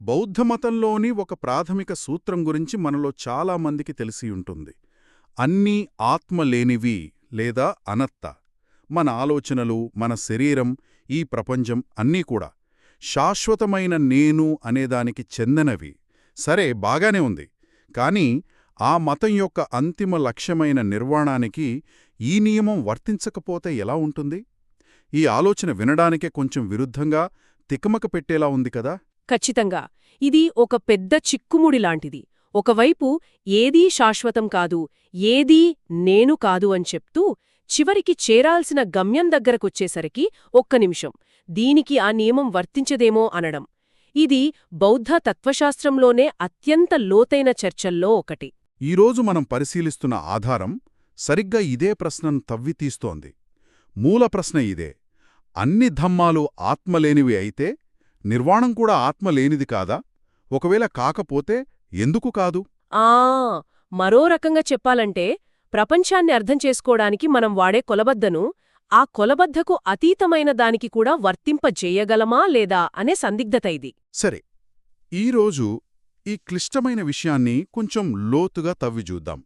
బౌద్ధమతంలోని ఒక ప్రాథమిక సూత్రం గురించి మనలో చాలామందికి తెలిసి ఉంటుంది. అన్నీ ఆత్మ లేనివి లేదా అనత్త. మన ఆలోచనలు, మన శరీరం, ఈ ప్రపంచం అన్నీ కూడా శాశ్వతమైన నేను అనేదానికి చెందనవి. సరే, బాగానే ఉంది. కానీ ఆ మతం యొక్క అంతిమ లక్ష్యమైన నిర్వాణానికి ఈ నియమం వర్తించకపోతే ఎలా ఉంటుంది? ఈ ఆలోచన వినడానికే కొంచెం విరుద్ధంగా, తికమక పెట్టేలా ఉంది కదా. ఖచ్చితంగా. ఇది ఒక పెద్ద చిక్కుముడిలాంటిది. ఒకవైపు ఏదీ శాశ్వతం కాదు, ఏదీ నేను కాదు అని చెప్తూ, చివరికి చేరాల్సిన గమ్యం దగ్గరకొచ్చేసరికి ఒక్క నిమిషం, దీనికి ఆ నియమం వర్తించదేమో అనడం. ఇది బౌద్ధ తత్వశాస్త్రంలోనే అత్యంత లోతైన చర్చల్లో ఒకటి. ఈరోజు మనం పరిశీలిస్తున్న ఆధారం సరిగ్గా ఇదే ప్రశ్నను తవ్వితీస్తోంది. మూల ప్రశ్న ఇదే: అన్ని ధమ్మాలు ఆత్మలేనివి అయితే నిర్వాణం కూడా ఆత్మలేనిది కాదా? ఒకవేళ కాకపోతే ఎందుకు కాదు? మరో రకంగా చెప్పాలంటే, ప్రపంచాన్ని అర్థం చేసుకోవడానికి మనం వాడే కొలబద్దను ఆ కొలబద్దకు అతీతమైన దానికి కూడా వర్తింపజేయగలమా లేదా అనే సందిగ్ధత ఇది. సరే, ఈరోజు ఈ క్లిష్టమైన విషయాన్ని కొంచెం లోతుగా తవ్విజూద్దాం.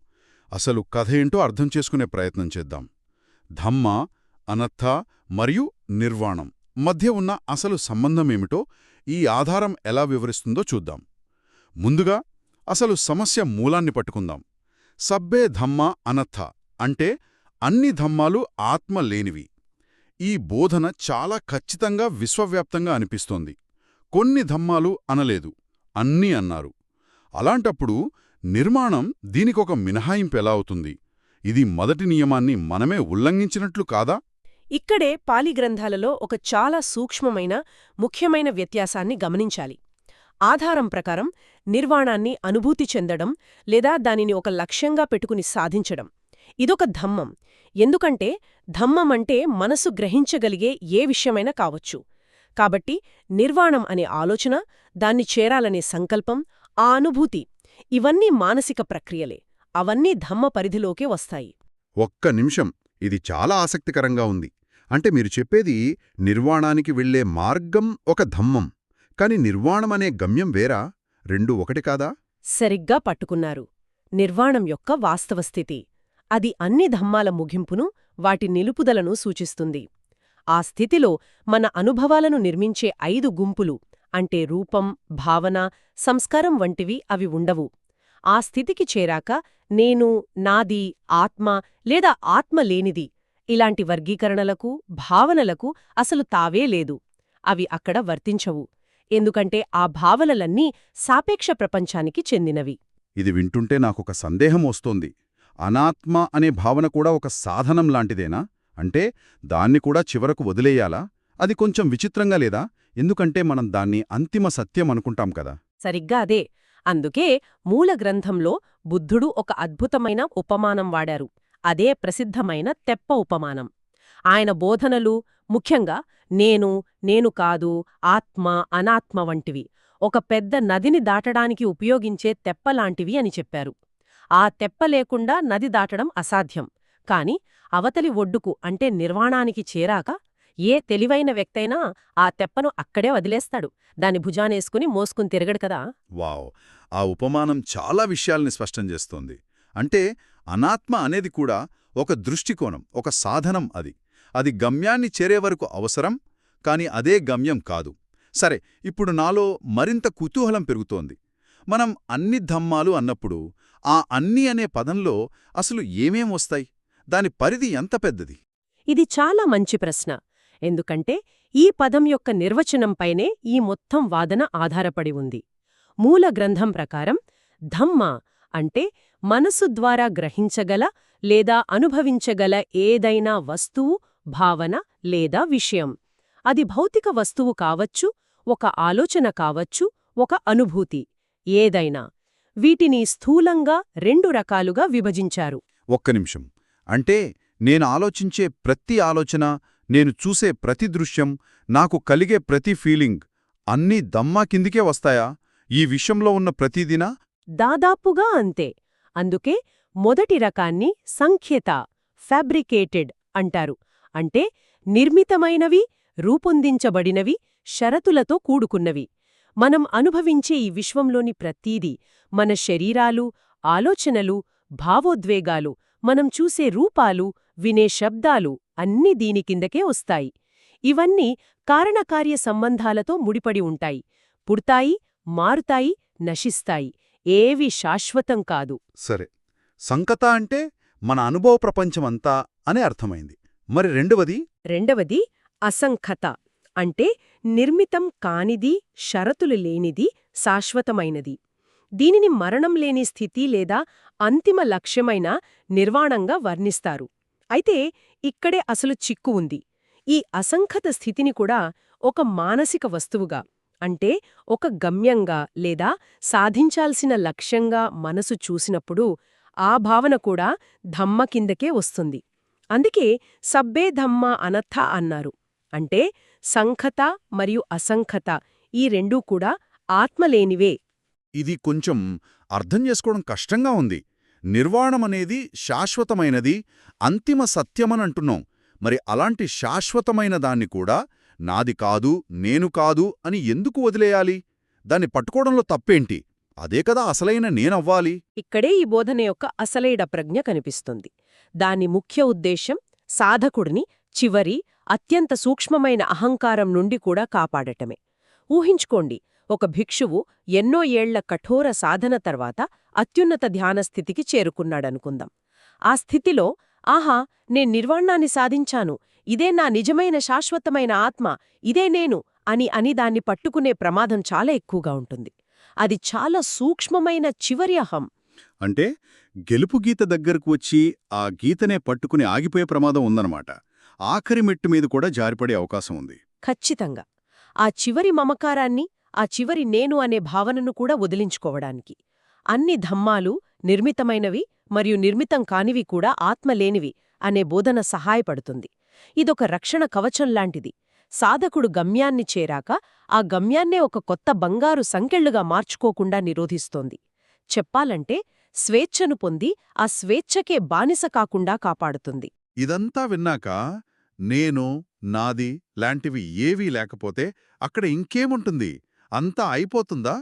అసలు కథ ఏంటో అర్థం చేసుకునే ప్రయత్నం చేద్దాం. ధమ్మ, అనత్థ మరియు నిర్వాణం మధ్య ఉన్న అసలు సంబంధమేమిటో ఈ ఆధారం ఎలా వివరిస్తుందో చూద్దాం. ముందుగా అసలు సమస్య మూలాన్ని పట్టుకుందాం. సబ్బే ధమ్మ అనత్థ అంటే అన్ని ధమ్మాలు ఆత్మ లేనివి. ఈ బోధన చాలా ఖచ్చితంగా విశ్వవ్యాప్తంగా అనిపిస్తోంది. కొన్ని ధమ్మాలు అనలేదు, అన్నీ అన్నారు. అలాంటప్పుడు నిర్మాణం దీనికొక మినహాయింపు ఎలా అవుతుంది? ఇది మొదటి నియమాన్ని మనమే ఉల్లంఘించినట్లు కాదా? ఇక్కడే పాలి గ్రంథాలలో ఒక చాలా సూక్ష్మమైన, ముఖ్యమైన వ్యత్యాసాన్ని గమనించాలి. ఆధారం ప్రకారం నిర్వాణాన్ని అనుభూతి చెందడం లేదా దానిని ఒక లక్ష్యంగా పెట్టుకుని సాధించడం ఇదొక ధమ్మం. ఎందుకంటే ధమ్మం అంటే మనసు గ్రహించగలిగే ఏ విషయమైనా కావచ్చు. కాబట్టి నిర్వాణం అనే ఆలోచన, దాన్ని చేరాలనే సంకల్పం, ఆ అనుభూతి ఇవన్నీ మానసిక ప్రక్రియలే. అవన్నీ ధమ్మ పరిధిలోకే వస్తాయి. ఒక్క నిమిషం, ఇది చాలా ఆసక్తికరంగా ఉంది. అంటే మీరు చెప్పేది నిర్వాణానికి వెళ్లే మార్గం ఒక ధమ్మం, కాని నిర్వాణమనే గమ్యం వేరా? రెండూ ఒకటి కాదా? సరిగ్గా పట్టుకున్నారు. నిర్వాణం యొక్క వాస్తవస్థితి అది అన్ని ధమ్మాల ముగింపును, వాటి నిలుపుదలను సూచిస్తుంది. ఆ స్థితిలో మన అనుభవాలను నిర్మించే 5 గుంపులు అంటే రూపం, భావన, సంస్కారం వంటివి అవి ఉండవు. ఆ స్థితికి చేరాక నేను, నాది, ఆత్మ లేదా ఆత్మ లేనిది ఇలాంటి వర్గీకరణలకు, భావనలకు అసలు తావే లేదు. అవి అక్కడ వర్తించవు. ఎందుకంటే ఆ భావనలన్నీ సాపేక్ష ప్రపంచానికి చెందినవి. ఇది వింటుంటే నాకొక సందేహం వస్తోంది. అనాత్మ అనే భావన కూడా ఒక సాధనం లాంటిదేనా? అంటే దాన్ని కూడా చివరకు వదిలేయాలా? అది కొంచెం విచిత్రంగా లేదా? ఎందుకంటే మనం దాన్ని అంతిమ సత్యం అనుకుంటాం కదా. సరిగ్గా అదే. అందుకే మూల గ్రంథంలో బుద్ధుడు ఒక అద్భుతమైన ఉపమానం వాడారు. అదే ప్రసిద్ధమైన తెప్ప ఉపమానం. ఆయన బోధనలు ముఖ్యంగా నేను, నేను కాదు, ఆత్మ, అనాత్మ వంటివి ఒక పెద్ద నదిని దాటడానికి ఉపయోగించే తెప్పలాంటివి అని చెప్పారు. ఆ తెప్ప లేకుండా నది దాటడం అసాధ్యం. కాని అవతలి ఒడ్డుకు అంటే నిర్వాణానికి చేరాక ఏ తెలివైన వ్యక్తైనా ఆ తెప్పను అక్కడే వదిలేస్తాడు. దాని భుజానేసుకుని మోసుకుని తిరగడు కదా. వావ్! ఆ ఉపమానం చాలా విషయాల్ని స్పష్టం చేస్తోంది. అంటే అనాత్మ అనేది కూడా ఒక దృష్టికోణం, ఒక సాధనం. అది గమ్యాన్ని చేరే వరకు అవసరం, కాని అదే గమ్యం కాదు. సరే, ఇప్పుడు నాలో మరింత కుతూహలం పెరుగుతోంది. మనం అన్ని ధమ్మాలు అన్నప్పుడు ఆ అన్ని అనే పదంలో అసలు ఏమేం వస్తాయి? దాని పరిధి ఎంత పెద్దది? ఇది చాలా మంచి ప్రశ్న. ఎందుకంటే ఈ పదం యొక్క నిర్వచనంపైనే ఈ మొత్తం వాదన ఆధారపడి ఉంది. మూల గ్రంథం ప్రకారం ధమ్మ అంటే మనసు ద్వారా గ్రహించగల లేదా అనుభవించగల ఏదైనా వస్తువు, భావన లేదా విషయం. అది భౌతిక వస్తువు కావచ్చు, ఒక ఆలోచన కావచ్చు, ఒక అనుభూతి, ఏదైనా. వీటిని స్థూలంగా 2 రకాలుగా విభజించారు. ఒక్క నిమిషం. అంటే నేను ఆలోచించే ప్రతి ఆలోచన, నేను చూసే ప్రతి దృశ్యం, నాకు కలిగే ప్రతి ఫీలింగ్ అన్నీ ధమ్మా కిందికే వస్తాయా? ఈ విషయంలో ఉన్న ప్రతిదినా? దాదాపుగా అంతే. అందుకే మొదటి రకాన్ని సంఖ్యేత, ఫ్యాబ్రికేటెడ్ అంటారు. అంటే నిర్మితమైనవి, రూపొందించబడినవి, షరతులతో కూడుకున్నవి. మనం అనుభవించే ఈ విశ్వంలోని ప్రతీదీ, మన శరీరాలు, ఆలోచనలు, భావోద్వేగాలు, మనం చూసే రూపాలు, వినే శబ్దాలు అన్నీ దీని కిందకే వస్తాయి. ఇవన్నీ కారణకార్య సంబంధాలతో ముడిపడి ఉంటాయి. పుడతాయి, మారుతాయి, నశిస్తాయి. ఏవీ శాశ్వతం కాదు. సరే, సంకత అంటే మన అనుభవ ప్రపంచమంతా అని అర్థమైంది. మరి రెండవది అసంఖత అంటే నిర్మితం కానిది, షరతులు లేనిది, శాశ్వతమైనది. దీనిని మరణం లేని స్థితి లేదా అంతిమ లక్ష్యమైన నిర్వాణంగా వర్ణిస్తారు. అయితే ఇక్కడే అసలు చిక్కు ఉంది. ఈ అసంఖత స్థితిని కూడా ఒక మానసిక వస్తువుగా, అంటే ఒక గమ్యంగా లేదా సాధించాల్సిన లక్ష్యంగా మనసు చూసినప్పుడు ఆ భావన కూడా ధమ్మ కిందకే వస్తుంది. అందుకే సబ్బే ధమ్మ అనర్థ అన్నారు. అంటే సంఖత మరియు అసంఖత ఈ రెండూ కూడా ఆత్మలేనివే. ఇది కొంచెం అర్థం చేసుకోవడం కష్టంగా ఉంది. నిర్వాణమనేది శాశ్వతమైనది, అంతిమ సత్యమనంటున్నాం. మరి అలాంటి శాశ్వతమైన దాన్ని కూడా నాది కాదు, నేను కాదు అని ఎందుకు వదిలేయాలి? దాన్ని పట్టుకోవడంలో తప్పేంటి? అదే కదా అసలైన నేనవ్వాలి. ఇక్కడే ఈ బోధన యొక్క అసలైన ప్రజ్ఞ కనిపిస్తుంది. దాని ముఖ్య ఉద్దేశం సాధకుడిని చివరి, అత్యంత సూక్ష్మమైన అహంకారం నుండి కూడా కాపాడటమే. ఊహించుకోండి, ఒక భిక్షువు ఎన్నో ఏళ్ల కఠోర సాధన తర్వాత అత్యున్నత ధ్యానస్థితికి చేరుకున్నాడనుకుందాం. ఆ స్థితిలో ఆహా, నేను నిర్వాణాన్ని సాధించాను, ఇదే నా నిజమైన శాశ్వతమైన ఆత్మ, ఇదే నేను అని దాన్ని పట్టుకునే ప్రమాదం చాలా ఎక్కువగా ఉంటుంది. అది చాలా సూక్ష్మమైన చివరి అహం. అంటే గెలుపు గీత దగ్గరకు వచ్చి ఆ గీతనే పట్టుకుని ఆగిపోయే ప్రమాదం ఉందన్నమాట. ఆఖరి మెట్టు మీద కూడా జారిపడే అవకాశం ఉంది. ఖచ్చితంగా. ఆ చివరి మమకారాన్ని, ఆ చివరి నేను అనే భావనను కూడా వదిలించుకోవడానికి. అన్ని ధమ్మాలు నిర్మితమైనవి మరియు నిర్మితం కానివి కూడా ఆత్మలేనివి అనే బోధన సహాయపడుతుంది. ఇదొక రక్షణ కవచం లాంటిది. సాధకుడు గమ్యాన్ని చేరాక ఆ గమ్యాన్నే ఒక కొత్త బంగారు సంకెళ్లుగా మార్చుకోకుండా నిరోధిస్తోంది. చెప్పాలంటే స్వేచ్ఛను పొంది ఆ స్వేచ్ఛకే బానిస కాకుండా కాపాడుతుంది. ఇదంతా విన్నాక నేను, నాది లాంటివి ఏవీ లేకపోతే అక్కడ ఇంకేముంటుంది? అంతా అయిపోతుందా?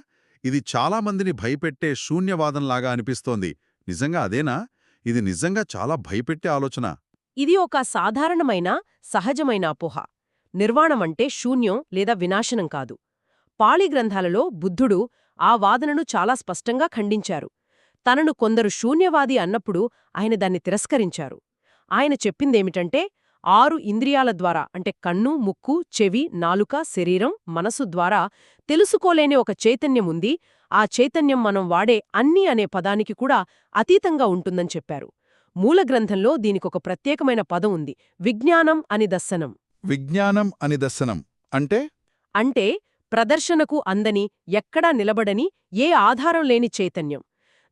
ఇది చాలామందిని భయపెట్టే శూన్యవాదంలాగా అనిపిస్తోంది. నిజంగా అదేనా? ఇది నిజంగా చాలా భయపెట్టే ఆలోచన. ఇది ఒక సాధారణమైన, సహజమైన అపోహ. నిర్వాణమంటే శూన్యం లేదా వినాశనం కాదు. పాళి గ్రంథాలలో బుద్ధుడు ఆ వాదనను చాలా స్పష్టంగా ఖండించారు. తనను కొందరు శూన్యవాది అన్నప్పుడు ఆయన దాన్ని తిరస్కరించారు. ఆయన చెప్పిందేమిటంటే 6 ఇంద్రియాల ద్వారా, అంటే కన్ను, ముక్కు, చెవి, నాలుక, శరీరం, మనసు ద్వారా తెలుసుకోలేని ఒక చైతన్యముంది. ఆ చైతన్యం మనం వాడే అన్ని అనే పదానికి కూడా అతీతంగా ఉంటుందని చెప్పారు. మూలగ్రంథంలో దీనికొక ప్రత్యేకమైన పదం ఉంది, విజ్ఞానం అని దర్శనం. విజ్ఞానం అని దర్శనం అంటే ప్రదర్శనకు అందని, ఎక్కడా నిలబడని, ఏ ఆధారం లేని చైతన్యం.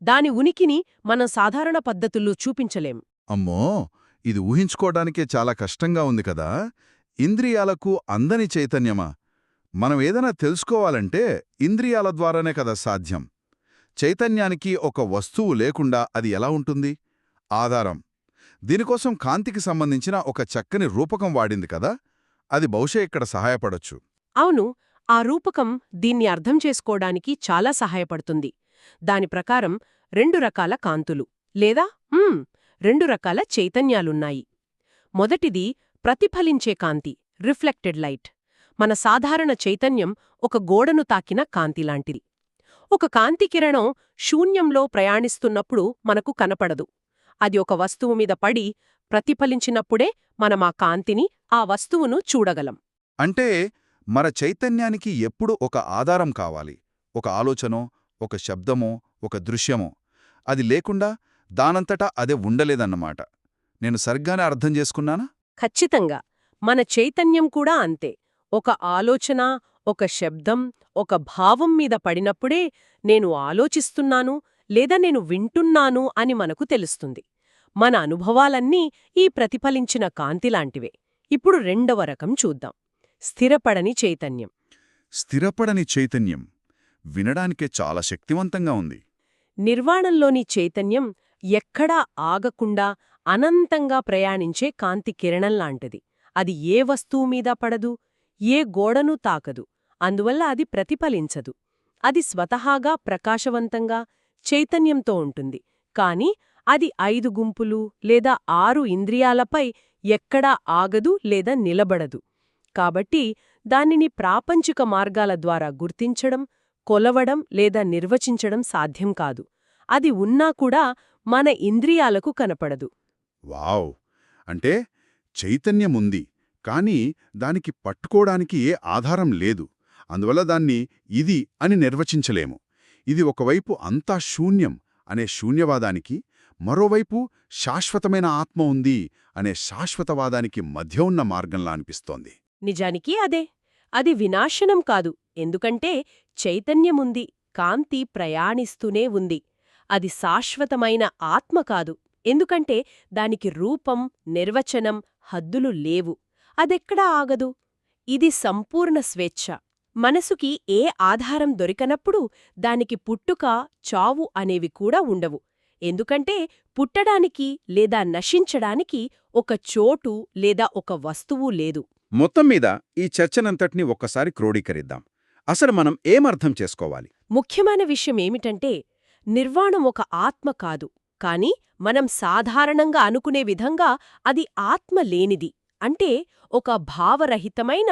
దాని ఉనికిని మనం సాధారణ పద్ధతుల్లో చూపించలేం. అమ్మో, ఇది ఊహించుకోవడానికే చాలా కష్టంగా ఉంది కదా. ఇంద్రియాలకు అందని చైతన్యమా? మనం ఏదైనా తెలుసుకోవాలంటే ఇంద్రియాల ద్వారానే కదా సాధ్యం. చైతన్యానికి ఒక వస్తువు లేకుండా అది ఎలా ఉంటుంది? ఆధారం. దీనికోసం కాంతికి సంబంధించిన ఒక చక్కని రూపకం వాడింది కదా, అది బహుశా ఇక్కడ సహాయపడొచ్చు. అవును, ఆ రూపకం దీన్ని అర్థం చేసుకోవడానికి చాలా సహాయపడుతుంది. దాని ప్రకారం 2 రకాల కాంతులు లేదా 2 రకాల చైతన్యాలున్నాయి. మొదటిది ప్రతిఫలించే కాంతి, రిఫ్లెక్టెడ్ లైట్. మన సాధారణ చైతన్యం ఒక గోడను తాకిన కాంతిలాంటిది. ఒక కాంతి కిరణం శూన్యంలో ప్రయాణిస్తున్నప్పుడు మనకు కనపడదు. అది ఒక వస్తువు మీద పడి ప్రతిఫలించినప్పుడే మనం ఆ కాంతిని, ఆ వస్తువును చూడగలం. అంటే మన చైతన్యానికి ఎప్పుడు ఒక ఆధారం కావాలి. ఒక ఆలోచనో, ఒక శబ్దమో, ఒక దృశ్యమో. అది లేకుండా దానంతటా అదే ఉండలేదన్నమాట. నేను సరిగ్గానే అర్థం చేసుకున్నానా? ఖచ్చితంగా. మన చైతన్యం కూడా అంతే. ఒక ఆలోచన, ఒక శబ్దం, ఒక భావం మీద పడినప్పుడే నేను ఆలోచిస్తున్నాను లేదా నేను వింటున్నాను అని మనకు తెలుస్తుంది. మన అనుభవాలన్నీ ఈ ప్రతిఫలించిన కాంతిలాంటివే. ఇప్పుడు 2వ రకం చూద్దాం, స్థిరపడని చైతన్యం. స్థిరపడని చైతన్యం వినడానికే చాలా శక్తివంతంగా ఉంది. నిర్వాణంలోని చైతన్యం ఎక్కడా ఆగకుండా అనంతంగా ప్రయాణించే కాంతి కిరణంలాంటిది. అది ఏ వస్తువు మీద పడదు, ఏ గోడను తాకదు. అందువల్ల అది ప్రతిఫలించదు. అది స్వతహాగా ప్రకాశవంతంగా చైతన్యంతో ఉంటుంది. కాని అది 5 గుంపులు లేదా 6 ఇంద్రియాలపై ఎక్కడా ఆగదు లేదా నిలబడదు. కాబట్టి దానిని ప్రాపంచిక మార్గాల ద్వారా గుర్తించడం, కొలవడం లేదా నిర్వచించడం సాధ్యం కాదు. అది ఉన్నా కూడా మన ఇంద్రియాలకు కనపడదు. వావ్! అంటే చైతన్యముంది, కానీ దానికి పట్టుకోడానికి ఏ ఆధారం లేదు. అందువల్ల దాన్ని ఇది అని నిర్వచించలేము. ఇది ఒకవైపు అంతా శూన్యం అనే శూన్యవాదానికి, మరోవైపు శాశ్వతమైన ఆత్మ ఉంది అనే శాశ్వతవాదానికి మధ్య ఉన్న మార్గంలా అనిపిస్తోంది. నిజానికి అదే. అది వినాశనం కాదు, ఎందుకంటే చైతన్యముంది, కాంతి ప్రయాణిస్తూనే ఉంది. అది శాశ్వతమైన ఆత్మ కాదు, ఎందుకంటే దానికి రూపం, నిర్వచనం, హద్దులు లేవు. అదెక్కడా ఆగదు. ఇది సంపూర్ణ స్వేచ్ఛ. మనసుకి ఏ ఆధారం దొరికనప్పుడు దానికి పుట్టుక, చావు అనేవి కూడా ఉండవు. ఎందుకంటే పుట్టడానికి లేదా నశించడానికి ఒక చోటు లేదా ఒక వస్తువు లేదు. మొత్తం మీద ఈ చర్చనంతటినీ ఒక్కసారి క్రోడీకరిద్దాం. అసలు మనం ఏమర్థం చేసుకోవాలి? ముఖ్యమైన విషయమేమిటంటే, నిర్వాణం ఒక ఆత్మ కాదు, కాని మనం సాధారణంగా అనుకునే విధంగా అది ఆత్మ లేనిది. అంటే ఒక భావరహితమైన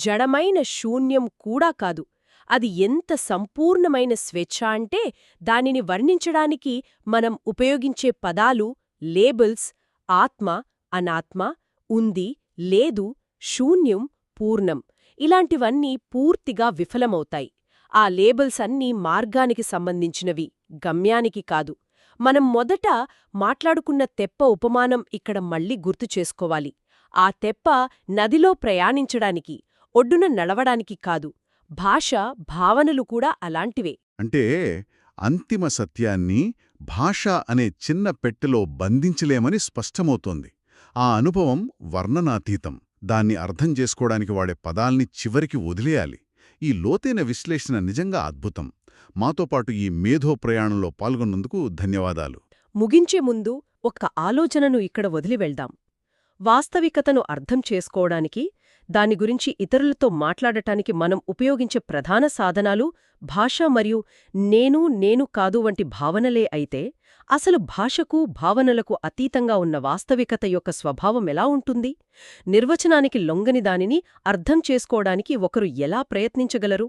జడమైన శూన్యం కూడా కాదు. అది ఎంత సంపూర్ణమైన స్వేచ్ఛ అంటే దానిని వర్ణించడానికి మనం ఉపయోగించే పదాలు, లేబుల్స్ ఆత్మ, అనాత్మ, ఉంది, లేదు, శూన్యం, పూర్ణం ఇలాంటివన్నీ పూర్తిగా విఫలమవుతాయి. ఆ లేబుల్స్ అన్నీ మార్గానికి సంబంధించినవి, గమ్యానికి కాదు. మనం మొదట మాట్లాడుకున్న తెప్ప ఉపమానం ఇక్కడ మళ్ళీ గుర్తు చేసుకోవాలి. ఆ తెప్ప నదిలో ప్రయాణించడానికి, ఒడ్డున నడవడానికి కాదు. భాష, భావనలు కూడా అలాంటివే. అంటే అంతిమ సత్యాన్ని భాష అనే చిన్న పెట్టెలో బంధించలేమని స్పష్టమవుతోంది. ఆ అనుభవం వర్ణనాతీతం. దాన్ని అర్థం చేసుకోవడానికి వాడే పదాల్ని చివరికి వదిలేయాలి. ఈ లోతైన విశ్లేషణ నిజంగా అద్భుతం. మాతో పాటు ఈ మేధో ప్రయాణంలో పాల్గొన్నందుకు ధన్యవాదాలు. ముగించే ముందు ఒక ఆలోచనను ఇక్కడ వదిలి వెళ్దాం. వాస్తవికతను అర్థం చేసుకోవడానికి, దాని గురించి ఇతరులతో మాట్లాడటానికి మనం ఉపయోగించే ప్రధాన సాధనాలు భాష మరియు నేను కాదు వంటి భావనలే అయితే, అసలు భాషకు, భావనలకు అతీతంగా ఉన్న వాస్తవికత యొక్క స్వభావం ఎలా ఉంటుంది? నిర్వచనానికి లొంగని దానిని అర్థం చేసుకోవడానికి ఒకరు ఎలా ప్రయత్నించగలరు?